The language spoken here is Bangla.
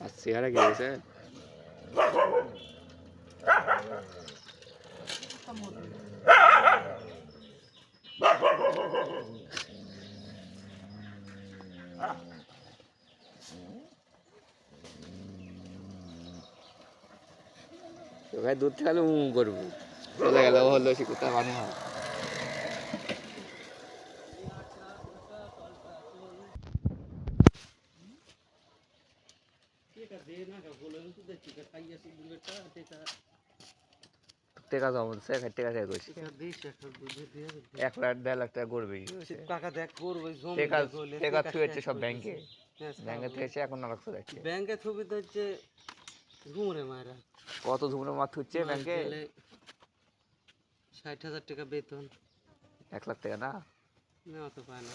আর চেহারা গিয়েছে ভাই দুধ খেলে করবো চলে গেল হলো সে কোথায় মানে হয় টেকা জমাচ্ছে টেকা শেষ করছি 1-1.5 লাখ টাকা করবে টাকা দেখ করবে টেকা থুয়েছে সব ব্যাংকে ব্যাংকে থুয়েছে এখন নারাক যাচ্ছে ব্যাংকে ছবি তো হচ্ছে ঘুমরে মায়েরা কত ধুমরে মাছ থুচ্ছে ব্যাংকে 60,000 টাকা বেতন 1 লাখ টাকা না নেওয়া তো পায় না